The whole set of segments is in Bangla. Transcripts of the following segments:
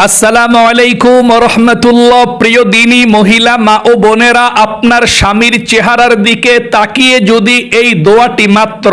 আসসালামু আলাইকুম রহমতুল্লাহ। প্রিয় দিনী মহিলা মা ও বোনেরা, আপনার স্বামীর চেহারার দিকে তাকিয়ে যদি এই দোয়াটি মাত্র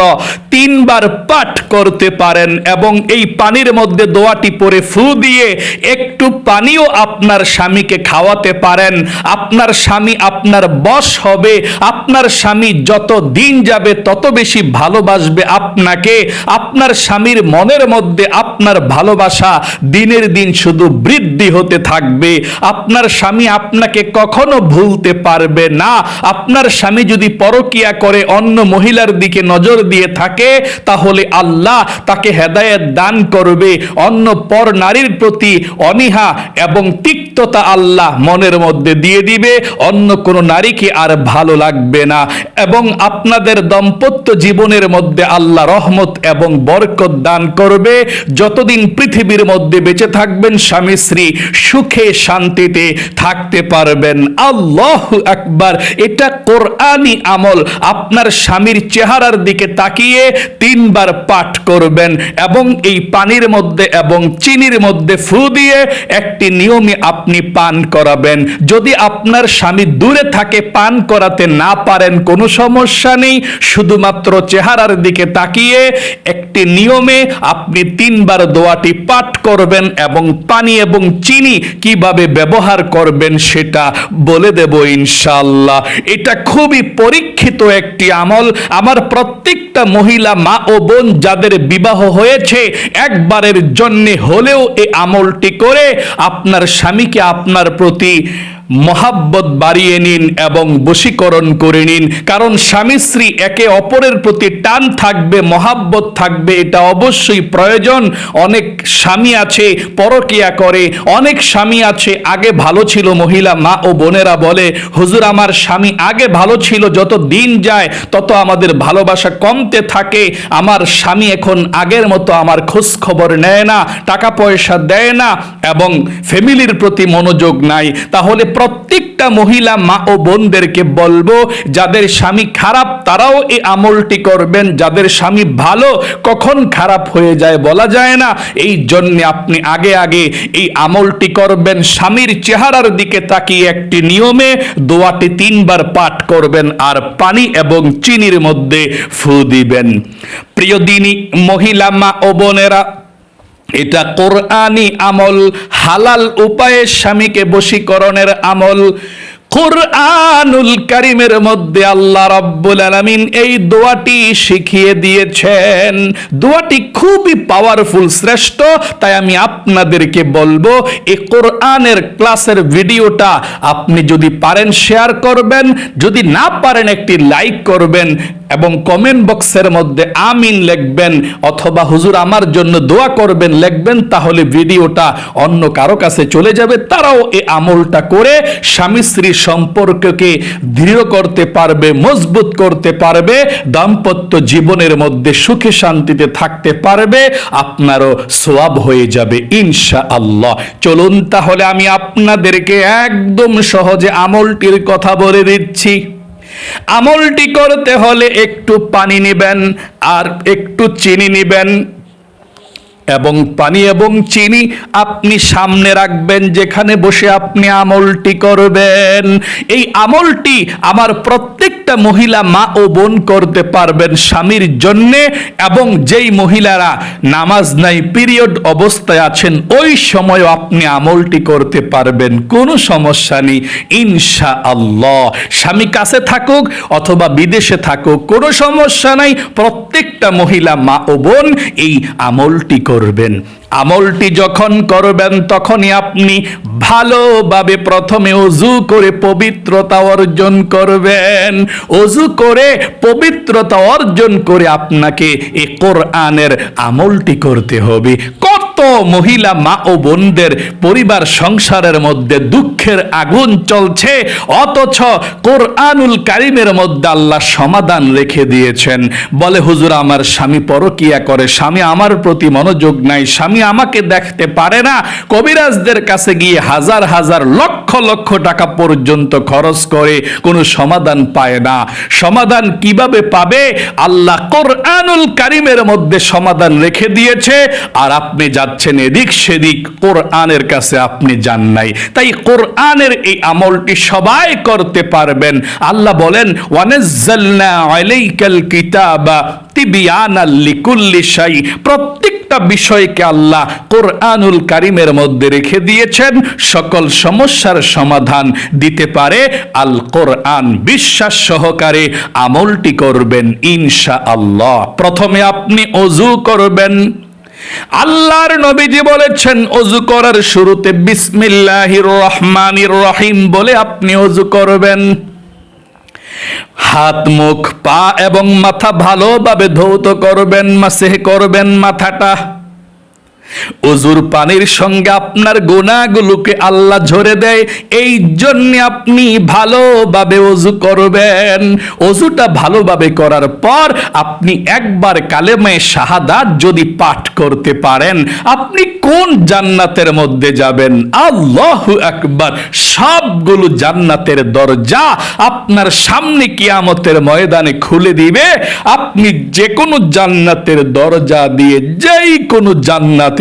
3 বার পাঠ করতে পারেন এবং এই পানির মধ্যে দোয়াটি পরে ফু দিয়ে একটু পানিও আপনার স্বামীকে খাওয়াতে পারেন, আপনার স্বামী আপনার বশ হবে। আপনার স্বামী যত দিন যাবে তত বেশি ভালোবাসবে আপনাকে। আপনার স্বামীর মনের মধ্যে আপনার ভালোবাসা দিনের দিন শুধু বৃদ্ধি হতে থাকবে। আপনার স্বামী আপনাকে কখনো ভুলতে পারবে না। আপনার স্বামী যদি পরকিয়া করে অন্য মহিলার দিকে নজর দিয়ে থাকে, তাহলে আল্লাহ তাকে হেদায়েত দান করবে। অন্য পর নারীর প্রতি অনীহা এবং তিক্ততা আল্লাহ মনের মধ্যে দিয়ে দিবে। অন্য কোনো নারীকে আর ভালো লাগবে না এবং আপনাদের দাম্পত্য জীবনের মধ্যে আল্লাহ রহমত এবং বরকত দান করবে। যতদিন পৃথিবীর মধ্যে বেঁচে থাকবেন, স্বামী স্ত্রী সুখে শান্তিতে থাকতে পারবেন। আল্লাহু আকবার। এটা কোরআনি আমল। আপনার স্বামীর চেহারার দিকে তাকিয়ে 3 বার পাঠ করবেন এবং এই পানির মধ্যে এবং চিনির মধ্যে ফু দিয়ে একটি নিয়মে আপনি পান করাবেন। যদি আপনার স্বামী দূরে থাকে, পান করাতে না পারেন, কোনো সমস্যা নেই। শুধুমাত্র চেহারার দিকে তাকিয়ে একটি নিয়মে আপনি 3 বার দোয়াটি পাঠ করবেন এবং পানি এবং চিনি কিভাবে ব্যবহার করবেন সেটা বলে দেব ইনশাআল্লাহ। এটা খুবই পরীক্ষিত একটি আমল। আমার প্রত্যেকটা মহিলা মা ও বোন যাদের বিবাহ হয়েছে, একবারের জন্য হলেও এই আমলটি করে আপনার স্বামীকে আপনার প্রতি মহাব্বত বাড়িয়ে নিন এবং বশীকরণ করে নিন। কারণ স্বামী স্ত্রী একে অপরের প্রতি টান থাকবে, মহাব্বত থাকবে, এটা অবশ্যই প্রয়োজন। অনেক স্বামী আছে পরকিয়া করে, অনেক স্বামী আছে আগে ভালো ছিল। মহিলা মা ও বোনেরা বলে, হুজুর আমার স্বামী আগে ভালো ছিল, যত দিন যায় তত আমাদের ভালোবাসা কমতে থাকে। আমার স্বামী এখন আগের মতো আমার খোঁজ খবর নেয় না, টাকা পয়সা দেয় না এবং ফ্যামিলির প্রতি মনোযোগ নাই। তাহলে প্রত্যেকটা মহিলা মা ও বোনদেরকে বলবো, যাদের স্বামী খারাপ তারাও এই আমলটি করবেন। যাদের স্বামী ভালো, কখন খারাপ হয়ে যায় বলা যায় না, এই জন্য আপনি আগে আগে এই আমলটি করবেন। স্বামীর চেহারার দিকে তাকিয়ে একটি নিয়মে দোয়াটি 3 বার পাঠ করবেন আর পানি এবং চিনির মধ্যে ফু দিবেন। প্রিয় দিনী মহিলা মা ও বোনেরা, এটা কোরআনি আমল, হালাল উপায়ে স্বামীকে বশীকরণের আমল। কুরআনুল কারীমের মধ্যে আল্লাহ রাব্বুল আলামিন এই দোয়াটি শিখিয়ে দিয়েছেন। দোয়াটি খুবই পাওয়ারফুল, শ্রেষ্ঠ। তাই আমি আপনাদেরকে বলবো, এই কোরআনের ক্লাসের ভিডিওটা আপনি যদি পারেন শেয়ার করবেন, যদি না পারেন একটি লাইক করবেন এবং কমেন্ট বক্সের মধ্যে আমিন লিখবেন অথবা হুজুর আমার জন্য দোয়া করবেন লিখবেন। তাহলে ভিডিওটা অন্য কারো কাছে চলে যাবে, তারাও এই আমলটা করে স্বামী স্ত্রী সম্পর্ককে দৃঢ় করতে পারবে, মজবুত করতে পারবে, দাম্পত্য জীবনের মধ্যে সুখে শান্তিতে থাকতে পারবে। আপনারও সওয়াব হয়ে যাবে ইনশাআল্লাহ। চলুন তাহলে আমি আপনাদেরকে একদম সহজে আমলটির কথা বলে দিচ্ছি। আমলটি করতে হলে একটু পানি নেবেন আর একটু চিনি নেবেন এবং পানি এবং চিনি আপনি সামনে রাখবেন যেখানে বসে আপনি আমলটি করবেন। এই আমলটি আমার প্রত্যেকটা মহিলা মা ও বোন করতে পারবেন স্বামীর জন্যে। এবং যেই মহিলারা নামাজ নাই, পিরিয়ড অবস্থায় আছেন, ওই সময়ও আপনি আমলটি করতে পারবেন, কোনো সমস্যা নেই ইনশাআল্লাহ। স্বামী কাছে থাকুক অথবা বিদেশে থাকুক, কোনো সমস্যা নাই। প্রত্যেকটা মহিলা মা ও বোন এই আমলটি করবেন। আমলটি যখন করবেন তখনই আপনি ভালোভাবে প্রথমে ওযু করে পবিত্রতা অর্জন করবেন। ওযু করে পবিত্রতা অর্জন করে আপনাকে এই কোরআনের আমলটি করতে হবে। কত মহিলা মা ও বোনদের পরিবার সংসারের মধ্যে দুঃখের আগুন চলছে, অথচ কোরআনুল কারীমের মধ্যে আল্লাহ সমাধান রেখে দিয়েছেন। বলে হুজুর আমার স্বামী পরকিয়া করে, স্বামী আমার প্রতি মনোযোগ নাই, স্বামী আমাকে দেখতে পারে না। কবিরাজদের কাছে গিয়ে হাজার হাজার লক্ষ লক্ষ টাকা পর্যন্ত খরচ করে কোনো সমাধান পায় না। সমাধান কিভাবে পাবে? আল্লাহ কোরআনুল কারীমের মধ্যে সমাধান রেখে দিয়েছে। আর আপনি যাদের যাচ্ছেন এদিক সেদিক, কোরআনের কাছে আপনি যান নাই। তাই কোরআনের এই আমলটি সবাই করতে পারবেন। আল্লাহ বলেন, ওয়ানাজ্জালনা আলাইকাল কিতাবা তিবিয়ানাল লিকুল্লি শাই। প্রত্যেকটা বিষয়কে আল্লাহ কোরআনুল কারীমের মধ্যে রেখে দিয়েছেন। সকল সমস্যার সমাধান দিতে পারে আল কোরআন। বিশ্বাস সহকারে আমলটি করবেন ইনশাআল্লাহ। প্রথমে আপনি ওযু করবেন। আল্লাহর নবীজি বলেছেন ওযু করার শুরুতে বিসমিল্লাহির রহমানির রহিম বলে আপনি ওযু করবেন। হাত, মুখ, পা এবং মাথা ভালোভাবে ধৌত করবেন, মাসেহ করবেন মাথাটা। ওযুর পানির সঙ্গে আপনার গুনাহগুলোকে আল্লাহ ঝরে দেয়, এই জন্য আপনি ভালোভাবে ওযু করবেন। ওযুটা ভালোভাবে করার পর আপনি একবার কালেমে শাহাদাত যদি পাঠ করতে পারেন, আপনি কোন জান্নাতের মধ্যে যাবেন? আল্লাহু আকবার। সবগুলো জান্নাতের দরজা আপনার সামনে কিয়ামতের ময়দানে খুলে দিবে। আপনি যে কোনো জান্নাতের দরজা দিয়ে যেই কোনো জান্নাতে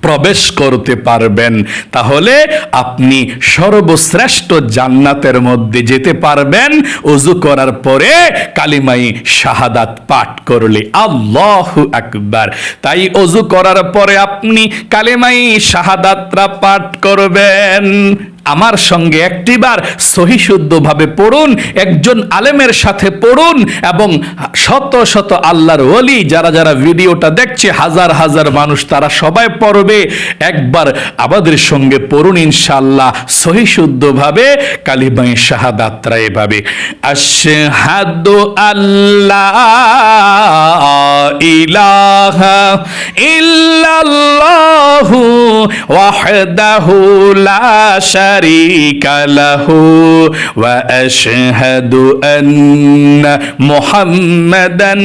প্রবেশ করতে পারবেন। তাহলে আপনি সর্বশ্রেষ্ঠ জান্নাতের মধ্যে যেতে পারবেন ওযু করার পরে কালিমায়ে শাহাদাত পাঠ করলে। আল্লাহু আকবার। তাই ওযু করার পরে আপনি কালিমায়ে শাহাদাতটা পাঠ করবেন। আমার সঙ্গে একটিবার সহি শুদ্ধভাবে পড়ুন, একজন আলেমের সাথে পড়ুন, এবং শত শত আল্লাহর ওলি যারা যারা ভিডিওটা দেখছে, হাজার হাজার মানুষ, তারা সবাই পড়বে। একবার আমাদের সঙ্গে পড়ুন ইনশাআল্লাহ সহি শুদ্ধভাবে কালিমায়ে শাহাদাতরা এভাবে: আশহাদু আল্লা ইলাহা ইল্লাল্লাহু ওয়াহদাহু লা শারীকা লাহু ওয়া আশহাদু আন্না মুহাম্মাদান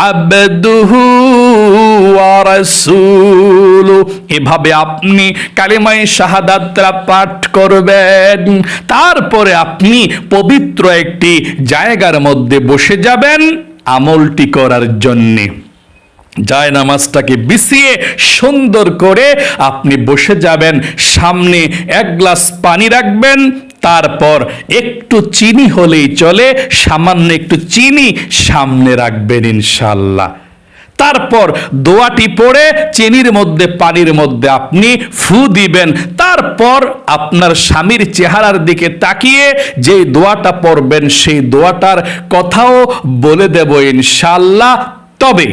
আবদুহু ওয়া রাসূলুহু। এভাবে আপনি কালিমায়ে শাহাদাতরা পাঠ করবেন। তারপরে আপনি পবিত্র একটি জায়গার মধ্যে বসে যাবেন আমলটি করার জন্যে। যায় নামাজটাকে বিছিয়ে সুন্দর করে আপনি বসে যাবেন। সামনে এক গ্লাস পানি রাখবেন, তারপর একটু চিনি হলেই চলে, সামান্য একটু চিনি সামনে রাখবেন ইনশাআল্লাহ। তারপর দোয়াটি পড়ে চিনির মধ্যে, পানির মধ্যে আপনি ফু দিবেন। তারপর আপনার স্বামীর চেহারার দিকে তাকিয়ে যেই দোয়াটা পড়বেন সেই দোয়াটার কথাও বলে দেব ইনশাআল্লাহ। তবে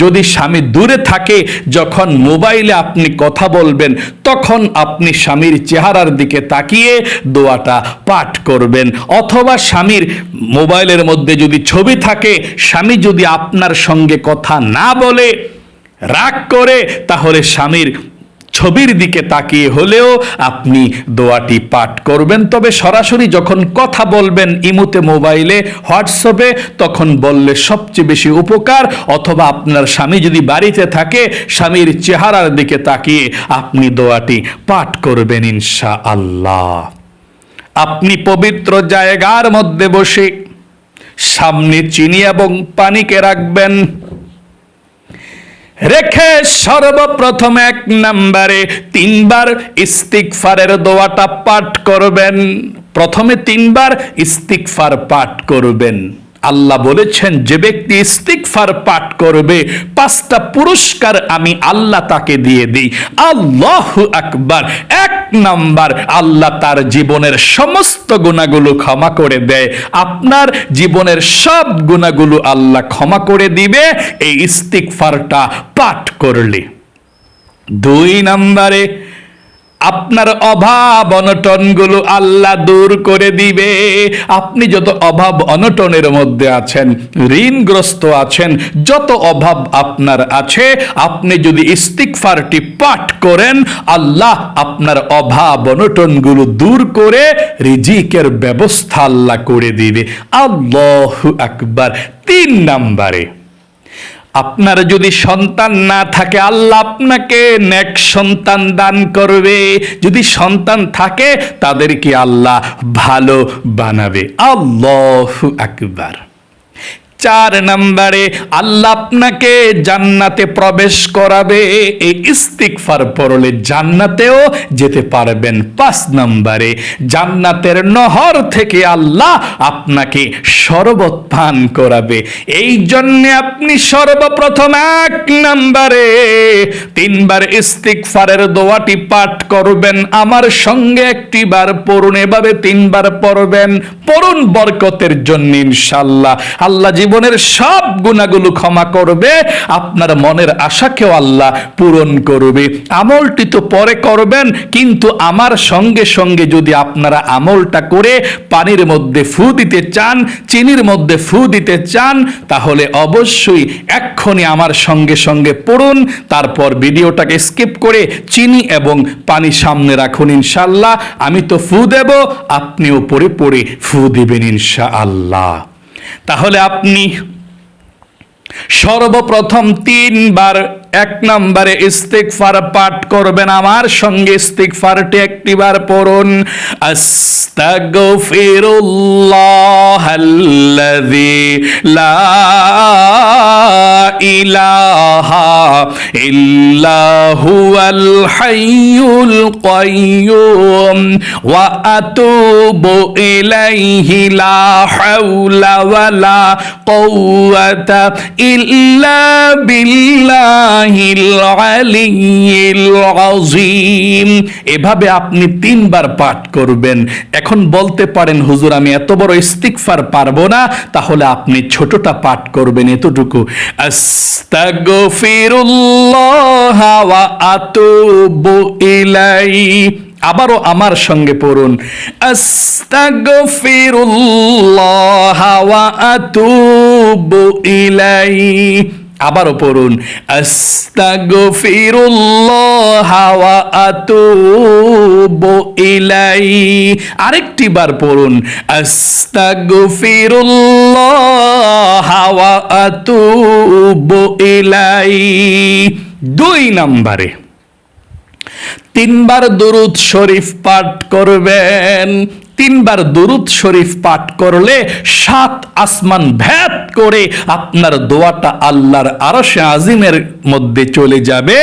যদি স্বামী দূরে থাকে, যখন মোবাইলে আপনি কথা বলবেন, তখন আপনি স্বামীর চেহারার দিকে তাকিয়ে দোয়াটা পাঠ করবেন। অথবা স্বামীর মোবাইলের মধ্যে যদি ছবি থাকে, স্বামী যদি আপনার সঙ্গে কথা না বলে, রাগ করে, তাহলে স্বামীর ছবির দিকে তাকিয়ে হলেও আপনি দোয়াটি পাঠ করবেন। তবে সরাসরি যখন কথা বলবেন ইমুতে, মোবাইলে, হোয়াটসঅ্যাপে, তখন বললে সবচেয়ে বেশি উপকার। অথবা আপনার স্বামী যদি বাড়িতে থাকে, স্বামীর চেহারার দিকে তাকিয়ে আপনি দোয়াটি পাঠ করবেন ইনশাআল্লাহ। আপনি পবিত্র জায়গার মধ্যে বসে সামনে চিনি এবং পানিকে রাখবেন। রেখে সর্বপ্রথম 1 নম্বরে 3 বার ইস্তিগফারের দোয়াটা পাঠ করবেন। প্রথমে 3 বার ইস্তিগফার পাঠ করবেন। আল্লাহ বলেছেন, যে ব্যক্তি ইস্তিগফার পাঠ করবে 5টা পুরস্কার আমি আল্লাহ তাকে দিয়ে দিই। আল্লাহু আকবার। 1 নাম্বার, আল্লাহ তার জীবনের সমস্ত গুনাহগুলো ক্ষমা করে দেয়। আপনার জীবনের সব গুনাহগুলো আল্লাহ ক্ষমা করে দিবে এই ইস্তিগফারটা পাঠ করলে। 2 নম্বরে, আপনার অভাব অনটনগুলো আল্লাহ দূর করে দিবে। আপনি যত অভাব অনটনের মধ্যে আছেন, ঋণগ্রস্ত আছেন, যত অভাব আপনার আছে, আপনি যদি ইস্তিগফারটি পাঠ করেন, আল্লাহ আপনার অভাব অনটনগুলো দূর করে রিজিকের ব্যবস্থা আল্লাহ করে দিবে। আল্লাহু আকবার। 3 নম্বরে, আপনার যদি সন্তান না থাকে, আল্লাহ আপনাকে নেক সন্তান দান করবে। যদি সন্তান থাকে, তাদেরকে আল্লাহ ভালো বানাবে। আল্লাহু আকবার। 4 নম্বরে আল্লাহ আপনাকে জান্নাতে প্রবেশ করাবে, এই ইস্তিগফার পড়লে জান্নাতেও যেতে পারবেন। 5 নম্বরে জান্নাতের নহর থেকে আল্লাহ আপনাকে শরবত পান করাবে। এই জন্য আপনি সর্বপ্রথম 1 নম্বরে 3 বার ইস্তিগফারের দোয়াটি পাঠ করবেন। আমার সঙ্গে একটি বার পড়ুন, এভাবে 3 বার পড়বেন। পড়ুন বরকতের জন্য ইনশাআল্লাহ আল্লাহ জীবনের সব গুনাহগুলো ক্ষমা করবে, আপনার মনের আশাকেও আল্লাহ পূরণ করবে। আমলটি তো পরে করবেন, কিন্তু আমার সঙ্গে সঙ্গে যদি আপনারা আমলটা করে পানির মধ্যে ফু দিতে চান, চিনির মধ্যে ফু দিতে চান, তাহলে অবশ্যই এক্ষুনি আমার সঙ্গে সঙ্গে পড়ুন। তারপর ভিডিওটাকে স্কিপ করে চিনি এবং পানি সামনে রাখুন। ইনশাআল্লাহ আমি তো ফু দেব, আপনিও পড়ে পড়ে ফু দিবেন ইনশাআল্লাহ। তাহলে আপনি সর্বপ্রথম 3 বার 1 নম্বরে ইস্তিগফার পাঠ করবেন। আমার সঙ্গে ইস্তিগফারটি একটিবার পড়ুন। আস্তাগফিরুল্লাহাল্লাযী লা ইলাহা ইল্লা হুয়াল হাইয়ুল কাইয়্যুম ওয়া আতুবু ইলাইহি লা হাওলা ওয়ালা কুওয়াতা ইল্লা বিল্লাহিল আলিয়্যিল আযীম। এভাবে আপনি 3 বার পাঠ করবেন। এখন বলতে পারেন হুজুর আমি এত বড় ইস্তিগফার পারবো না, তাহলে আপনি ছোটটা পাঠ করবেন এতটুকু, আস্তাগফিরুল্লাহ ওয়া আতুবু ইলাইহি। আবারও আমার সঙ্গে পড়ুন, আস্তাগফিরুল্লাহ ওয়া আতুবু ইলাইহি। আবারও পড়ুন, আস্তাগফিরুল্লাহ ওয়া আতুবু ইলাইহি। আরেকটি বার পড়ুন, আস্তাগফিরুল্লাহ ওয়া আতুবু ইলাইহি। 2 নম্বরে 3 বার দুরূদ শরীফ পাঠ করবেন। 3 বার দুরূদ শরীফ পাঠ করলে 7 আসমান ভেদ করে আপনার দোয়াটা আল্লাহর আরশে আজিমের মধ্যে চলে যাবে।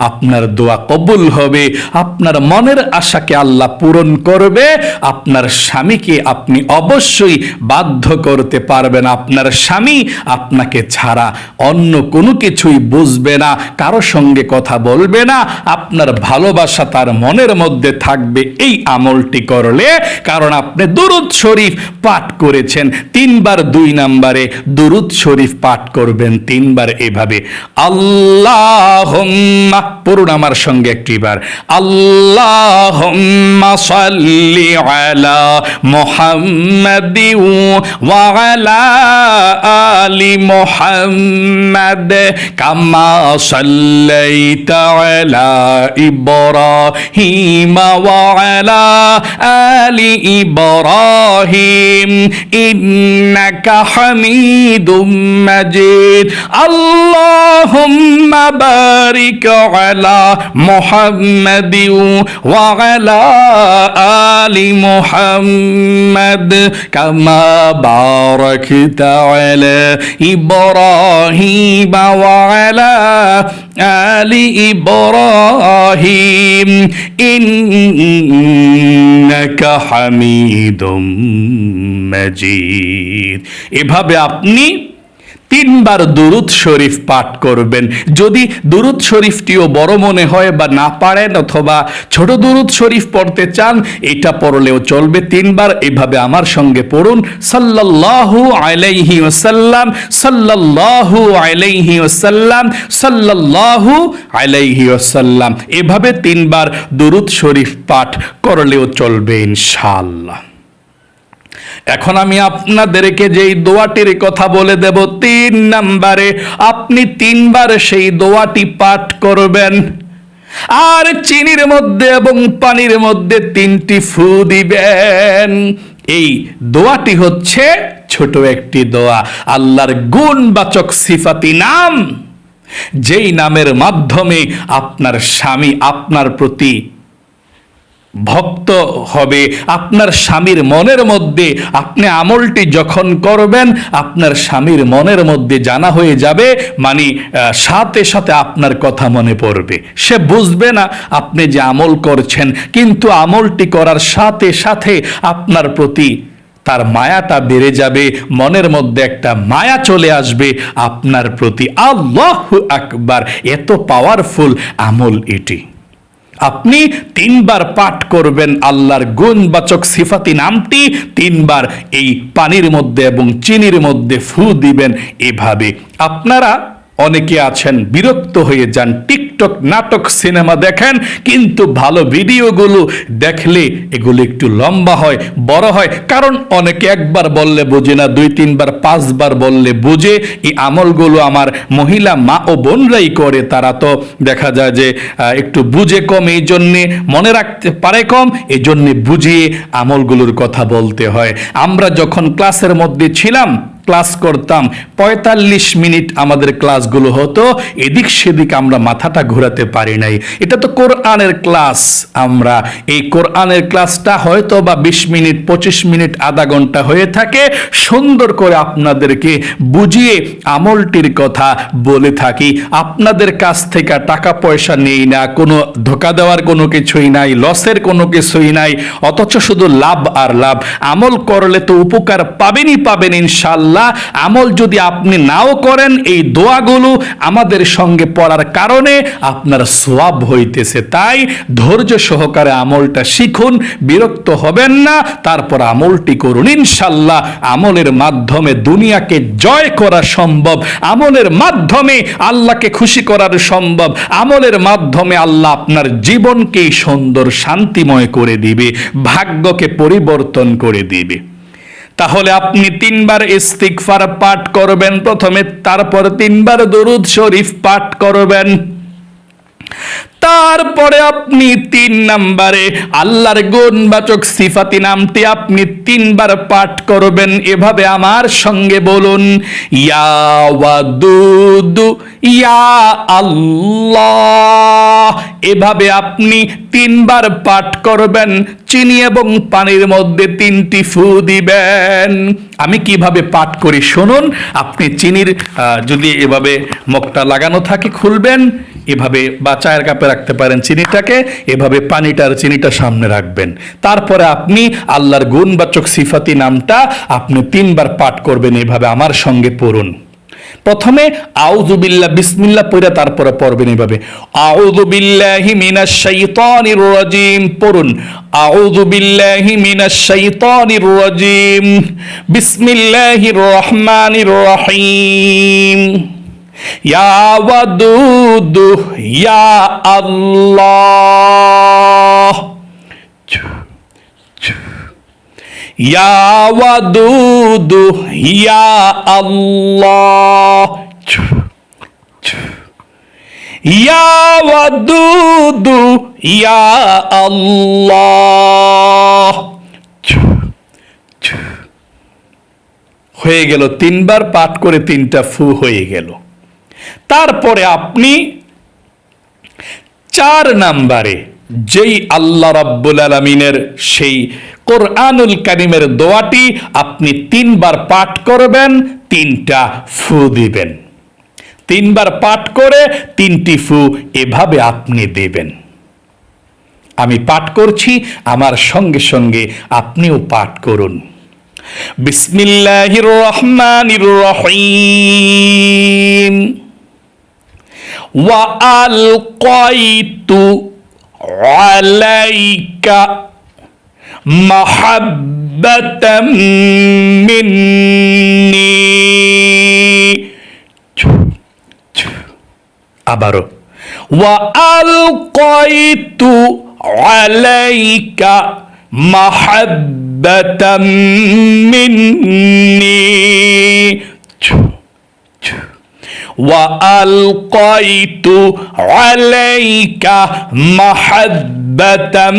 আপনার দোয়া কবুল হবে, আপনার মনের আশাকে আল্লাহ পূরণ করবে। আপনার স্বামীকে আপনি অবশ্যই বাধ্য করতে পারবেন। আপনার স্বামী আপনাকে ছাড়া অন্য কোনো কিছুই বুঝবে না, কারো সঙ্গে কথা বলবে না। আপনার ভালোবাসা তার মনের মধ্যে থাকবে এই আমলটি করলে, কারণ আপনি দুরূদ শরীফ পাঠ করেছেন। 3 বার 2 নম্বরে দুরূদ শরীফ পাঠ করবেন 3 বার এভাবে, আল্লাহুম্মা। পড়ুন আমার সঙ্গে একটিবার, আল্লাহুম্মা সাল্লি আলা মুহাম্মাদি ওয়া আলা আলি মুহাম্মাদ কামা সাল্লাইতা আলা ইব্রাহিম ওয়া আলা আলি ইব্রাহিম ইন্নাকা হামিদুম মাজিদ। আল্লাহুম্মা বারিক আলা মুহাম্মাদি ওয়া আলা আলি মুহাম্মাদ কামা বারাকতা আলা ইব্রাহিম ওয়া আলা আলি ইব্রাহিম ইন্নাকা হামিদুম মাজিদ। এভাবে আপনি 3 বার দুরূদ শরীফ পাঠ করবেন। যদি দুরূদ শরীফটিও বড় মনে হয় বা না পারেন, অথবা ছোট দুরূদ শরীফ পড়তে চান, এটা পড়লেও চলবে। 3 বার এভাবে আমার সঙ্গে পড়ুন, সাল্লাল্লাহু আলাইহি ওয়াসাল্লাম, সাল্লাল্লাহু আলাইহি ওয়াসাল্লাম, সাল্লাল্লাহু আলাইহি ওয়াসাল্লাম। এভাবে 3 বার দুরূদ শরীফ পাঠ করলেও চলবে ইনশাআল্লাহ। এখন আমি আপনাদেরকে যেই দোয়াটির কথা বলে দেব, 3 নম্বরে আপনি 3 বার সেই দোয়াটি পাঠ করবেন। আর চিনির মধ্যে এবং পানির মধ্যে 3টি ফু দিবেন। এই দোয়াটি হচ্ছে ছোট একটি দোয়া, আল্লাহর গুণবাচক সিফাতি নাম, যেই নামের মাধ্যমে আপনার স্বামী আপনার প্রতি ভক্ত হবে আপনার স্বামীর মনের মধ্যে। আপনি আমলটি যখন করবেন আপনার স্বামীর মনের মধ্যে জানা হয়ে যাবে, মানে সাথে সাথে আপনার কথা মনে পড়বে। সে বুঝবে না আপনি যে আমল করছেন, কিন্তু আমলটি করার সাথে সাথে আপনার প্রতি তার মায়াটা বেড়ে যাবে, মনের মধ্যে একটা মায়া চলে আসবে আপনার প্রতি। আল্লাহু আকবার! এত পাওয়ারফুল আমল এটি। আপনি 3 বার পাঠ করবেন আল্লাহর গুণবাচক সিফাতি নামটি, 3 বার এই পানির মধ্যে এবং চিনির মধ্যে ফু দিবেন। এভাবে আপনারা অনেকে আছেন বিরক্ত হয়ে যান, টিকটক, নাটক, সিনেমা দেখেন, কিন্তু ভালো ভিডিওগুলো দেখলে এগুলো একটু লম্বা হয়, বড় হয়। কারণ অনেকে একবার বললে বোঝে না, 2-3 বার 5 বার বললে বোঝে। এই আমলগুলো আমার মহিলা মা ও বোনরাই করে, তারা তো দেখা যায় যে একটু বুঝে কম, এই জন্যে মনে রাখতে পারে কম, এই জন্যে বুঝিয়ে আমলগুলোর কথা বলতে হয়। আমরা যখন ক্লাসের মধ্যে ছিলাম, ক্লাস করতাম, 45 মিনিট আমাদের ক্লাসগুলো হতো, এদিক সেদিক আমরা মাথাটা ঘোরাতে পারি নাই। এটা তো কোরআনের ক্লাস, আমরা এই কোরআনের ক্লাসটা হয়তো বা 20 মিনিট, 25 মিনিট, আধা ঘন্টা হয়ে থাকে। সুন্দর করে আপনাদেরকে বুঝিয়ে আমলটির কথা বলে থাকি। আপনাদের কাছ থেকে টাকা পয়সা নেই না, কোনো ধোকা দেওয়ার কোনো কিছুই নাই, লসের কোনো কিছুই নাই, অথচ শুধু লাভ আর লাভ। আমল করলে তো উপকার পাবেনই পাবেন ইনশাআল্লাহ। আমল যদি আপনি নাও করেন, এই দোয়াগুলো আমাদের সঙ্গে পড়ার কারণে আপনার সওয়াব হইতেছে। তাই ধৈর্য সহকারে আমলটা শিখুন, বিরক্ত হবেন না, তারপর আমলটি করুন। ইনশাআল্লাহ আমলের মাধ্যমে দুনিয়াকে জয় করা সম্ভব, আমলের মাধ্যমে আল্লাহকে খুশি করার সম্ভব, আমলের মাধ্যমে আল্লাহ আপনার জীবনকেই সুন্দর শান্তিময় করে দিবে, ভাগ্যকে পরিবর্তন করে দিবে। তাহলে আপনি 3 বার ইস্তিগফার পাঠ করবেন প্রথমে, তারপর 3 বার দরুদ শরীফ পাঠ করবেন, তারপরে আপনি 3 নম্বরে আল্লাহর গুণবাচক সিফাতি নামটি আপনি 3 বার পাঠ করবেন। এভাবে আমার সঙ্গে বলুন, ইয়া ওয়াদুদু ইয়া আল্লাহ। এভাবে আপনি 3 বার পাঠ করবেন। চিনি এবং পানির মধ্যে 3টি ফু দিবেন। আমি কিভাবে পাঠ করি শুনুন। আপনি চিনির যদি এভাবে মুখটা লাগানো থাকে খুলবেন, এভাবে বা চায়ের কাপে রাখতে পারেন চিনিটাকে, এভাবে পানিটার চিনিটা সামনে রাখবেন। তারপরে আপনি আল্লাহর গুণবাচক সিফাতি নামটা আপনি 3 বার পাঠ করবেন। এভাবে আমার সঙ্গে পড়ুন। প্রথমে আউযু বিল্লাহ বিসমিল্লাহ পড়ে তারপরে পড়বেন এভাবে, আউযু বিল্লাহি মিনাশ শাইতানির রাজিম। পড়ুন, আউযু বিল্লাহি মিনাশ শাইতানির রাজিম, বিসমিল্লাহির রহমানির রহিম, ইয়া ওয়াদুদু ইয়া আল্লাহ, ইয়া ওয়াদুদু ইয়া আল্লাহ, ইয়া ওয়াদুদু ইয়া আল্লাহ। হয়ে গেল, 3 বার পাঠ করে 3টা ফু হয়ে গেল। তারপরে আপনি 4 নম্বরে যেই আল্লাহ রাব্বুল আলামিনের সেই কোরআনুল কারীমের দোয়াটি আপনি 3 বার পাঠ করবেন, 3টা ফু দিবেন। 3 বার পাঠ করে 3টি ফু এভাবে আপনি দেবেন। আমি পাঠ করছি, আমার সঙ্গে সঙ্গে আপনিও পাঠ করুন। বিসমিল্লাহির রহমানির রহিম, ওয়া আলকাইতু আলাইকা মাহাব্বাতাম মিন্নি। আবারো, ওয়া আলকাইতু আলাইকা মাহাব্বাতাম মিন্নি, ওয়া আলকাইতু আলাইকা মাহাব্বাতাম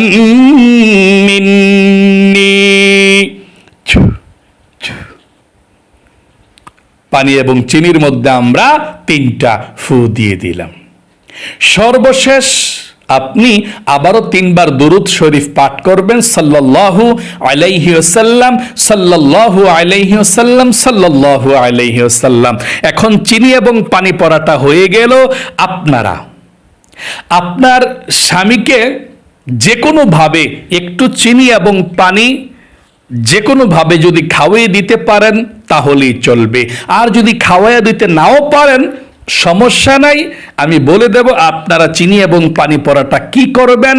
মিন্নি। পানি এবং চিনির মধ্যে আমরা 3টা ফু দিয়ে দিলাম। সর্বশেষ আপনি আবারও 3 বার দুরূদ শরীফ পাঠ করবেন, সাল্লাল্লাহু আলাইহি ওয়াসাল্লাম, সাল্লাল্লাহু আলাইহি ওয়াসাল্লাম, সাল্লাল্লাহু আলাইহি ওয়াসাল্লাম। এখন চিনি এবং পানি পড়াটা হয়ে গেল। আপনার স্বামীকে যে কোনোভাবে একটু চিনি এবং পানি যে কোনোভাবে যদি খাওয়িয়ে দিতে পারেন তাহলেই চলবে। আর যদি খাওয়াইয়া দিতে নাও পারেন, সমস্যা নাই, আমি বলে দেব আপনারা চিনি এবং পানি পড়াটা কি করবেন।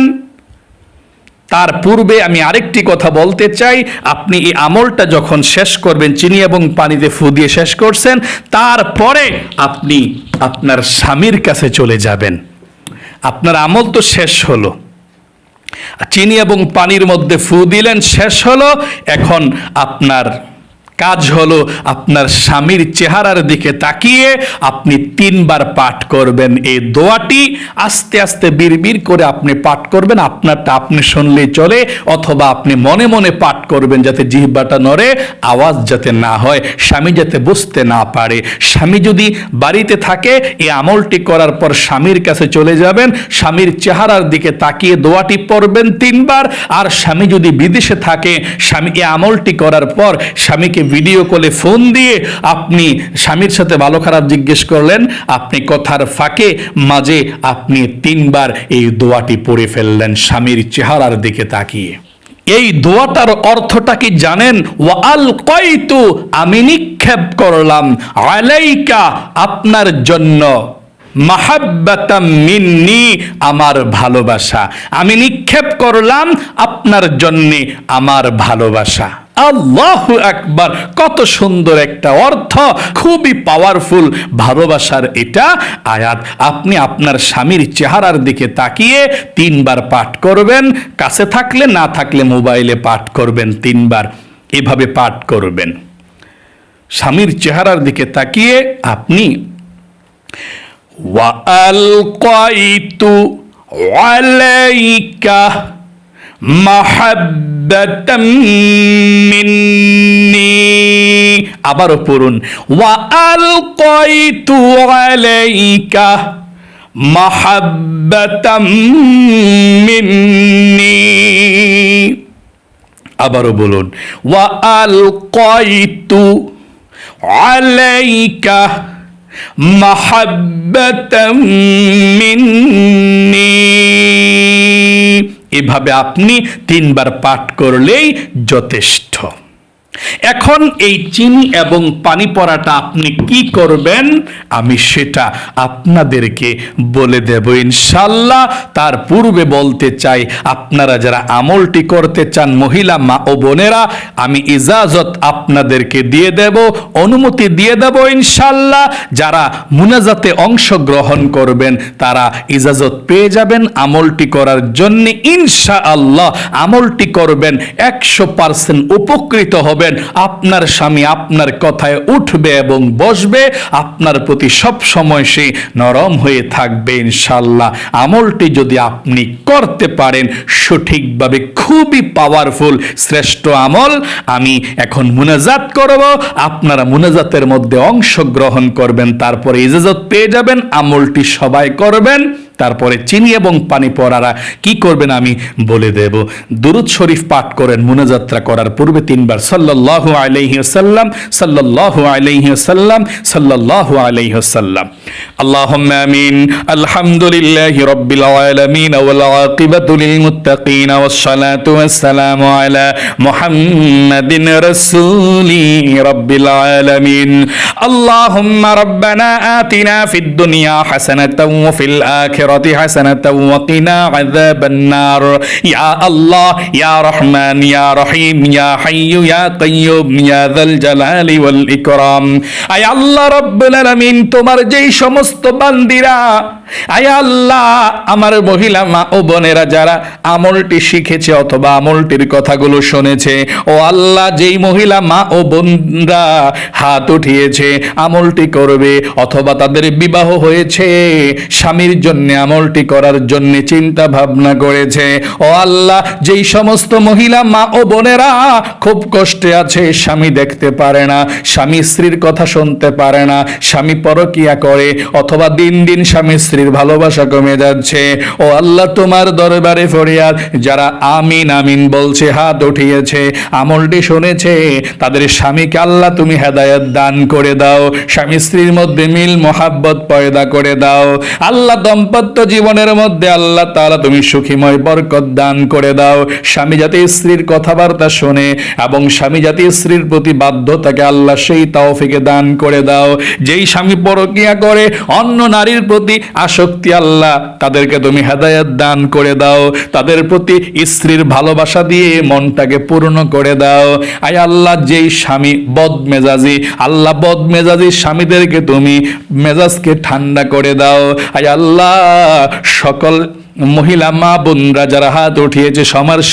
তার পূর্বে আমি আরেকটি কথা বলতে চাই, আপনি এই আমলটা যখন শেষ করবেন, চিনি এবং পানিতে ফু দিয়ে শেষ করছেন, তারপরে আপনি আপনার স্বামীর কাছে চলে যাবেন। আপনার আমল তো শেষ হলো, চিনি এবং পানির মধ্যে ফু দিলেন, শেষ হলো। এখন আপনার কাজ হলো আপনার স্বামীর চেহারার দিকে তাকিয়ে আপনি 3 বার পাঠ করবেন এই দোয়াটি। আস্তে আস্তে বিড়বিড় করে আপনি পাঠ করবেন, আপনারটা আপনি শুনলেই চলে, অথবা আপনি মনে মনে পাঠ করবেন যাতে জিহ্বাটা নড়ে, আওয়াজ যাতে না হয়, স্বামী যাতে বুঝতে না পারে। স্বামী যদি বাড়িতে থাকে, এই আমলটি করার পর স্বামীর কাছে চলে যাবেন, স্বামীর চেহারার দিকে তাকিয়ে দোয়াটি পড়বেন 3 বার। আর স্বামী যদি বিদেশে থাকে, স্বামী এই আমলটি করার পর স্বামীকে ভিডিও কলে ফোন দিয়ে আপনি স্বামীর সাথে ভালো খারাপ জিজ্ঞেস করলেন, আপনি কথার ফাঁকে মাঝে আপনি 3 বার এই দোয়াটি পড়ে ফেললেন স্বামীর চেহারার দিকে তাকিয়ে। এই দোয়াটার অর্থটা কি জানেন? ওয়ালকাইতু, আমি নিক্ষেপ করলাম, আলাইকা, আপনার জন্য, মাহাব্বাতাম মিন্নি, আমার ভালোবাসা, আমি নিক্ষেপ করলাম আপনার জন্যে আমার ভালোবাসা। আল্লাহু আকবার, কত সুন্দর একটা অর্থ, খুবই পাওয়ারফুল ভালোবাসার এটা আয়াত। আপনি আপনার স্বামীর চেহারার দিকে তাকিয়ে 3 বার পাঠ করবেন, কাছে থাকলে না থাকলে মোবাইলে পাঠ করবেন 3 বার, এভাবে পাঠ করবেন। স্বামীর চেহারার দিকে তাকিয়ে আপনি ওয়ালকাইতু আলাইকা মাহাব্বাতাম মিন্নি, আবারও পড়ুন, ওয়ালকাইতু আলাইকা মাহাব্বাতাম মিন্নি, আবারও বলুন, ওয়ালকাইতু আলাইকা মাহাব্বাতাম মিন্নি। এভাবে আপনি 3 বার পাঠ করলেই যথেষ্ট। এখন এই চিনি এবং পানি পড়াটা আপনি কি করবেন আমি সেটা আপনাদেরকে বলে দেব ইনশাআল্লাহ। তার পূর্বে বলতে চাই, আপনারা যারা আমলটি করতে চান মহিলা মা ও বোনেরা, আমি ইজাজত আপনাদেরকে দিয়ে দেব, অনুমতি দিয়ে দেব ইনশাআল্লাহ। যারা মুনাজাতে অংশগ্রহণ করবেন তারা ইজাজত পেয়ে যাবেন আমলটি করার জন্য ইনশাআল্লাহ। আমলটি করবেন, 100% উপকৃত হবে। আপনার স্বামী আপনার কথায় উঠবে এবং বসবে, আপনার প্রতি সব সময় সে নরম হয়ে থাকবে ইনশাআল্লাহ। আমলটি যদি আপনি করতে পারেন সঠিকভাবে, খুবই পাওয়ারফুল শ্রেষ্ঠ আমল। আমি এখন মুনাজাত করব, আপনারা মুনাজাতের মধ্যে অংশগ্রহণ করবেন, তারপরে ইজাজত পেয়ে যাবেন। আমলটি সবাই করবেন, তারপরে চিনি এবং পানি পড়ারা কি করবেন আমি বলে দেব। দুরূদ শরীফ পাঠ করেন মুনাজাতরা করার পূর্বে 3 বার, সাল্লাল্লাহু আলাইহি ওয়াসাল্লাম, সাল্লাল্লাহু আলাইহি ওয়াসাল্লাম, সাল্লাল্লাহু আলাইহি ওয়াসাল্লাম। আল্লাহুম্মা আমিন। আলহামদুলিল্লাহি রাব্বিল আলামিন ওয়াল আকিবাতু লিল মুত্তাকিন ওয়াস সালাতু ওয়াস সালামু আলা মুহাম্মাদিন রাসূলি রাব্বিল আলামিন। আল্লাহুম্মা রাব্বানা আতিনা ফিদ দুনিয়া হাসানাতাও ওয়া ফিল আখিরাতি হাসানাতাও ওয়া কিনা আযাবান্নার। ইয়া আল্লাহ, ইয়া রহমান, ইয়া রহিম, ইয়া হাইয়্যু ইয়া কাইয়্যুম, ইয়া যাল জালালি ওয়াল ইকরাম। আয় আল্লাহ রাব্বুল আলামিন, তোমার যেই সমস্ত বান্দিরা, আয় আল্লাহ আমার মহিলা মা ও বোনেরা যারা আমলটি শিখেছে অথবা আমলটির কথাগুলো শুনেছে, ও আল্লাহ যেই মহিলা মা ও বোনরা হাত উঠিয়েছে আমলটি করবে, অথবা তাদের বিবাহ হয়েছে, স্বামীর জন্য আমলটি করার জন্য চিন্তা ভাবনা করেছে, ও আল্লাহ যেই সমস্ত মহিলা মা ও বোনেরা খুব কষ্টে আছে, স্বামী দেখতে পারে না, স্বামী স্ত্রীর কথা শুনতে পারে না, স্বামী পরকিয়া করে, অথবা দিন দিন স্বামী স্ত্রীর ভালোবাসা কমে যাচ্ছে। ও আল্লাহ, তোমার দরবারে ফরিয়াদ, যারা আমিন আমিন বলছে, হাত উঠিয়েছে, আমলটি শুনেছে, তাদের স্বামীকে আল্লাহ তুমি হেদায়েত দান করে দাও, স্বামী স্ত্রীর মধ্যে মিল মোহাব্বত পয়দা করে দাও। আল্লাহ, দাম্পত্য জীবনের মধ্যে আল্লাহ তাআলা তুমি সুখীময় বরকত দান করে দাও। স্বামী যাতে স্ত্রীর কথাবার্তা শোনে এবং স্বামী যাতে স্ত্রীর প্রতি বাধ্যতাকে আল্লাহ সেই তৌফিকে দান করে দাও। যেই স্বামী পরকিয়া করে, অন্য নারীর প্রতি আসক্তি, আল্লাহ তাদেরকে তুমি হেদায়েত দান করে দাও। তাদের প্রতি স্ত্রীর ভালোবাসা দিয়ে মনটাকে পূর্ণ করে দাও। আয় আল্লাহ, যেই স্বামী বদমেজাজি, আল্লাহ বদমেজাজি স্বামীদেরকে তুমি মেজাজকে ঠান্ডা করে দাও। আয় আল্লাহ, সকল মহিলা মা বোনরা যারা হাত উঠিয়েছে,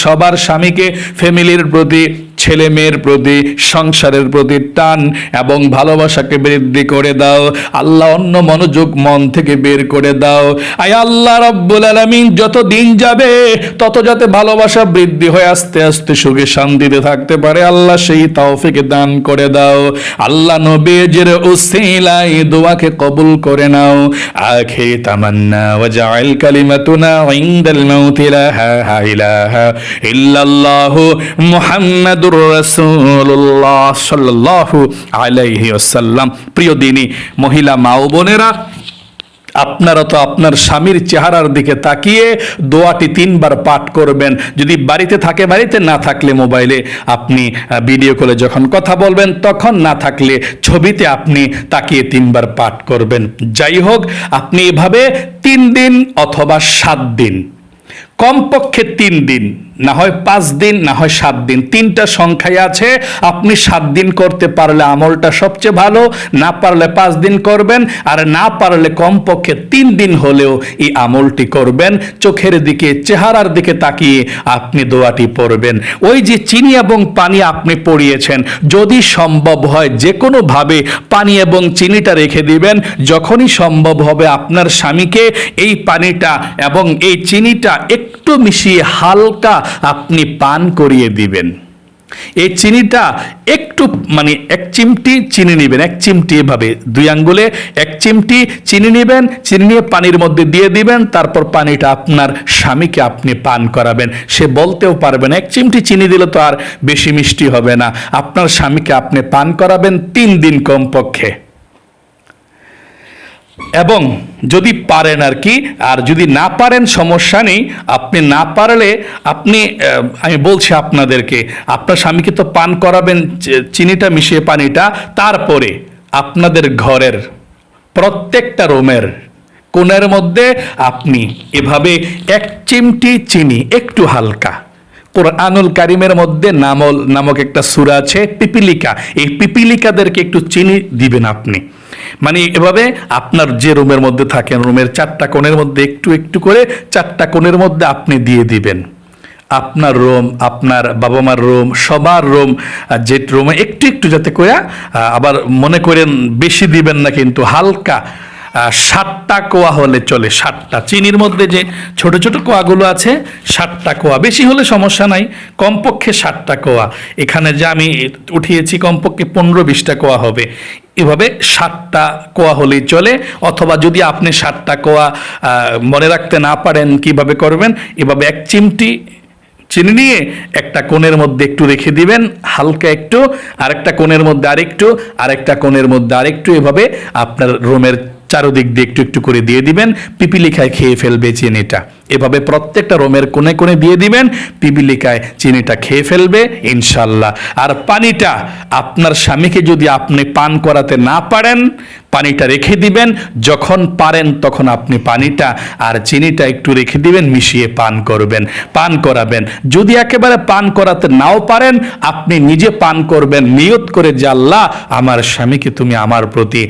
সবার স্বামীকে, ফ্যামিলির প্রতি, ছেলে মেয়ের প্রতি, সংসারের প্রতি টান এবং ভালোবাসাকে বৃদ্ধি করে দাও। আল্লাহ, অন্য মনোযোগ মন থেকে বের করে দাও। আয় আল্লাহ রাব্বুল আলামিন, যত দিন যাবে তত যাতে ভালোবাসা বৃদ্ধি হয়ে আস্তে আস্তে সুখে শান্তিতে থাকতে পারে, আল্লাহ সেই তৌফিক দান করে দাও। আল্লাহ, নবীজির উসিলায় দোয়াকে কবুল করে নাও। আখির তামান্না ওয়াজআল কালিমাতুনা ইনদাল মাউতি লা ইলাহা ইল্লাল্লাহু মুহাম্মাদুর রাসূলুল্লাহ সাল্লাল্লাহু আলাইহি ওয়াসাল্লাম। প্রিয় দিনী মহিলা মা ও বোনেরা, আপনারা তো আপনার স্বামীর চেহারার দিকে তাকিয়ে দোয়াটি 3 বার পাঠ করবেন। যদি বাড়িতে থাকে বাড়িতে, না থাকলে মোবাইলে আপনি ভিডিও কলে যখন কথা বলবেন তখন, না থাকলে ছবিতে আপনি তাকিয়ে 3 বার পাঠ করবেন। যাই হোক, আপনি এভাবে 3 দিন অথবা 7 দিন, কমপক্ষে 3 দিন, না হয় 5 দিন, না হয় 7 দিন, 3টা সংখ্যায় আছে। আপনি 7 দিন করতে পারলে আমলটা সবচেয়ে ভালো, না পারলে 5 দিন করবেন, আর না পারলে কমপক্ষে 3 দিন হলেও এই আমলটি করবেন। চোখের দিকে, চেহারার দিকে তাকিয়ে আপনি দোয়াটি পড়বেন। ওই যে চিনি এবং পানি আপনি পড়িয়েছেন, যদি সম্ভব হয় যে কোনোভাবে পানি এবং চিনিটা রেখে দিবেন। যখনই সম্ভব হবে আপনার স্বামীকে এই পানিটা এবং এই চিনিটা একটু মিশিয়ে হালকা আপনি পান করিয়ে দিবেন। এই চিনিটা একটু, মানে 1 চিমটি চিনি নেবেন, 1 চিমটি, এভাবে 2 আঙ্গুলে 1 চিমটি চিনি নেবেন, চিনি নিয়ে পানির মধ্যে দিয়ে দিবেন। তারপর পানিটা আপনার স্বামীকে আপনি পান করাবেন। সে বলতেও পারবে না, 1 চিমটি চিনি দিলে তো আর বেশি মিষ্টি হবে না। আপনার স্বামীকে আপনি পান করাবেন 3 দিন কমপক্ষে। এবং যদি পারেন আর কি, আর যদি না পারেন সমস্যা নেই। আপনি না পারলে আপনি, আমি বলছি আপনাদেরকে, আপনার স্বামীকে তো পান করাবেন চিনিটা মিশিয়ে পানিটা। তারপরে আপনাদের ঘরের প্রত্যেকটা রুমের কোণের মধ্যে আপনি এভাবে 1 চিমটি চিনি, একটু হালকা, কোরআনুল কারিমের মধ্যে নামল নামক একটা সূরা আছে, পিপিলিকা, এই পিপিলিকাদেরকে একটু চিনি দিবেন আপনি। মানে এভাবে আপনার যে রুমের মধ্যে থাকেন, রুমের 4টা কোণের মধ্যে একটু একটু করে 4টা কোণের মধ্যে আপনি দিয়ে দিবেন। আপনার রুম, আপনার বাবা মার রুম, সবার রুম, যে রুমে একটু একটু যাতে করে, আবার মনে করেন বেশি দিবেন না, কিন্তু হালকা 7টা কোয়া হলে চলে। 7টা চিনির মধ্যে যে ছোট ছোট কোয়াগুলো আছে, 7টা কোয়া, বেশি হলে সমস্যা নাই, কমপক্ষে 7টা কোয়া। এখানে যে আমি উঠিয়েছি কমপক্ষে 15-20টা কোয়া হবে। এভাবে 7টা কোয়া হলেই চলে। অথবা যদি আপনি 7টা কোয়া মনে রাখতে না পারেন, কিভাবে করবেন, এভাবে 1 চিমটি চিনি নিয়ে একটা কোণের মধ্যে একটু রেখে দিবেন, হালকা একটু, আরেকটা কোণের মধ্যে আরেকটু, আরেকটা কোণের মধ্যে আরেকটু, এভাবে আপনার রুমের চারদিক দিয়ে একটু একটু করে দিয়ে দিবেন। পিপিলিকায় খেয়ে ফেলবে চিনিটা। এভাবে প্রত্যেকটা রুমের কোণে কোণে দিয়ে দিবেন, পিপিলিকায় চিনিটা খেয়ে ফেলবে ইনশাল্লাহ। আর পানিটা আপনার স্বামীকে যদি আপনি পান করাতে না পারেন, পানিটা রেখে দিবেন। যখন পারেন তখন আপনি পানিটা আর চিনিটা একটু রেখে দিবেন, মিশিয়ে পান করবেন, পান করাবেন। যদি একেবারে পান করাতে নাও পারেন, আপনি নিজে পান করবেন নিয়ত করে, যে আল্লাহ, আমার স্বামীকে তুমি আমার প্রতি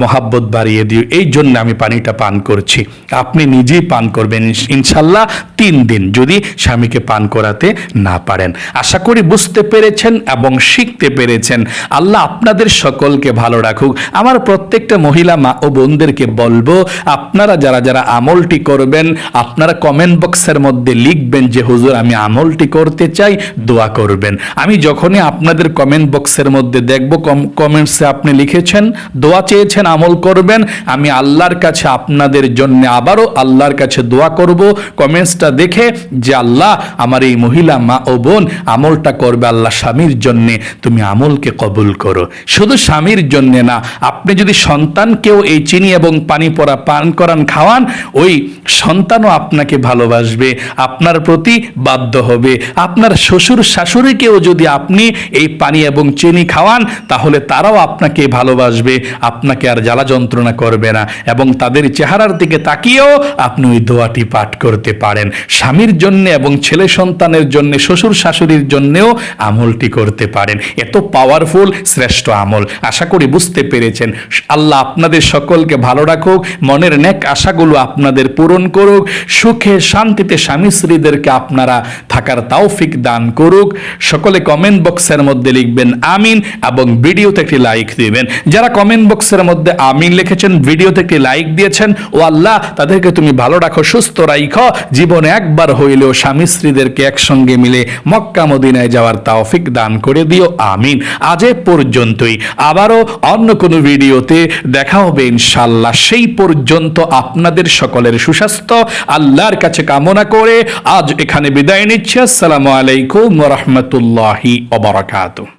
মহাব্বত বাড়িয়ে দিও, এই জন্য আমি পানিটা পান করছি। আপনি নিজেই পান করবেন ইনশাল্লাহ 3 দিন, যদি স্বামীকে পান করাতে না পারেন। আশা করি বুঝতে পেরেছেন এবং শিখতে পেরেছেন। আল্লাহ আপনাদের সকলকে ভালো রাখুক। আমার প্রত্যেক প্রত্যেকটা মহিলা মা ও বোনদেরকে বলবো, আপনারা যারা যারা আমলটি করবেন আপনারা কমেন্ট বক্সের মধ্যে লিখবেন যে হুজুর আমি আমলটি করতে চাই, দোয়া করবেন। আমি যখনই আপনাদের কমেন্ট বক্সের মধ্যে দেখব কমেন্টসে আপনি লিখেছেন দোয়া চেয়েছেন আমল করবেন, আমি আল্লাহর কাছে আপনাদের জন্য আবারও আল্লাহর কাছে দোয়া করব কমেন্টসটা দেখে যে আল্লাহ আমার এই মহিলা মা ও বোন আমলটা করবে, আল্লাহ স্বামীর জন্যে তুমি আমলকে কবুল করো। শুধু স্বামীর জন্য না, আপনি যদি সন্তানকেও এই চিনি এবং পানি পড়া পান করান খাওয়ান, ওই সন্তানও আপনাকে ভালোবাসবে, আপনার প্রতি বাধ্য হবে। আপনার শ্বশুর শাশুড়িকেও যদি আপনি এই পানি এবং চিনি খাওয়ান তাহলে তারাও আপনাকে ভালোবাসবে, আপনাকে আর জ্বালা যন্ত্রণা করবে না, এবং তাদের চেহারার দিকে তাকিয়েও আপনি ওই দোয়াটি পাঠ করতে পারেন। স্বামীর জন্য এবং ছেলে সন্তানের জন্য, শ্বশুর শাশুড়ির জন্যেও আমলটি করতে পারেন। এত পাওয়ারফুল শ্রেষ্ঠ আমল। আশা করি বুঝতে পেরেছেন। আল্লাহ আপনাদের সকলকে ভালো রাখুক, মনের নেক আশাগুলো আপনাদের পূরণ করুক, সুখে শান্তিতে স্বামী স্ত্রীদেরকে আপনারা থাকার তৌফিক দান করুক। সকলে কমেন্ট বক্সের মধ্যে লিখবেন আমিন এবং ভিডিওতে একটি লাইক দিবেন। যারা কমেন্ট বক্সের মধ্যে আমিন লিখেছেন, ভিডিওতে একটি লাইক দিয়েছেন, ও আল্লাহ তাদেরকে তুমি ভালো রাখো, সুস্থ রাখো, জীবনে একবার হইলেও স্বামী স্ত্রীদেরকে একসঙ্গে মিলে মক্কা মদিনায় যাওয়ার তৌফিক দান করে দিও, আমিন। আজ এ পর্যন্তই, আবারও অন্য কোনো ভিডিওতে দেখা হবে ইনশাআল্লাহ। সেই পর্যন্ত আপনাদের সকলের সুস্বাস্থ্য আল্লাহর কাছে কামনা করে আজ এখানে বিদায় নিচ্ছি। আসসালামু আলাইকুম ওয়া রাহমাতুল্লাহি ওয়া বারাকাতুহু।